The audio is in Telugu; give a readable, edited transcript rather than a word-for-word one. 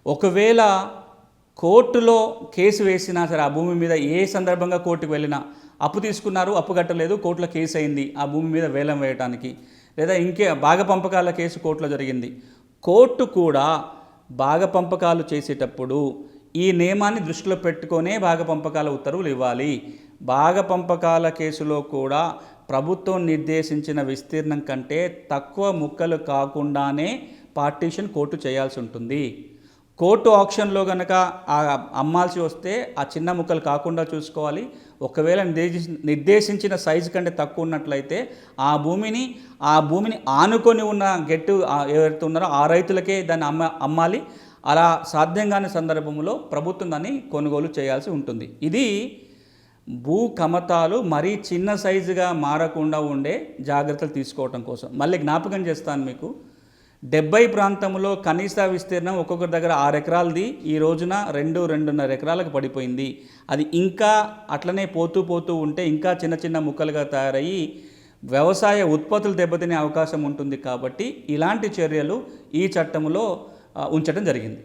ఒకవేళ కోర్టులో కేసు వేసినా సరే ఆ భూమి మీద ఏ సందర్భంగా కోర్టుకు వెళ్ళినా అప్పు తీసుకున్నారు, అప్పు కట్టలేదు, కోర్టులో కేసు అయింది ఆ భూమి మీద వేలం వేయడానికి, లేదా ఇంకే భాగపంపకాల కేసు కోర్టులో జరిగింది. కోర్టు కూడా భాగపంపకాలు చేసేటప్పుడు ఈ నియమాన్ని దృష్టిలో పెట్టుకొనే భాగపంపకాల ఉత్తర్వులు ఇవ్వాలి. భాగపంపకాల కేసులో కూడా ప్రభుత్వం నిర్దేశించిన విస్తీర్ణం కంటే తక్కువ ముక్కలు కాకుండానే పార్టీషన్ కోర్టు చేయాల్సి ఉంటుంది. కోర్టు ఆక్షన్లో కనుక అమ్మాల్సి వస్తే ఆ చిన్న ముక్కలు కాకుండా చూసుకోవాలి. ఒకవేళ నిర్దేశించిన సైజు కంటే తక్కువ ఉన్నట్లయితే ఆ భూమిని ఆనుకొని ఉన్న గెట్టు ఎవరైతే ఉన్నారో ఆ రైతులకే దాన్ని అమ్మాలి. అలా సాధ్యం కాని సందర్భంలో ప్రభుత్వం దాన్ని కొనుగోలు చేయాల్సి ఉంటుంది. ఇది భూ కమతాలు మరీ చిన్న సైజుగా మారకుండా ఉండే జాగ్రత్తలు తీసుకోవటం కోసం. మళ్ళీ జ్ఞాపకం చేస్తాను మీకు, 70 ప్రాంతంలో కనీస విస్తీర్ణం ఒక్కొక్కరి దగ్గర 6 ఎకరాలది ఈ రోజున 2-2.5 ఎకరాలకు పడిపోయింది. అది ఇంకా అట్లనే పోతూ ఉంటే ఇంకా చిన్న చిన్న ముక్కలుగా తయారయ్యి వ్యవసాయ ఉత్పత్తులు దెబ్బతినే అవకాశం ఉంటుంది. కాబట్టి ఇలాంటి చర్యలు ఈ చట్టంలో ఉంచడం జరిగింది.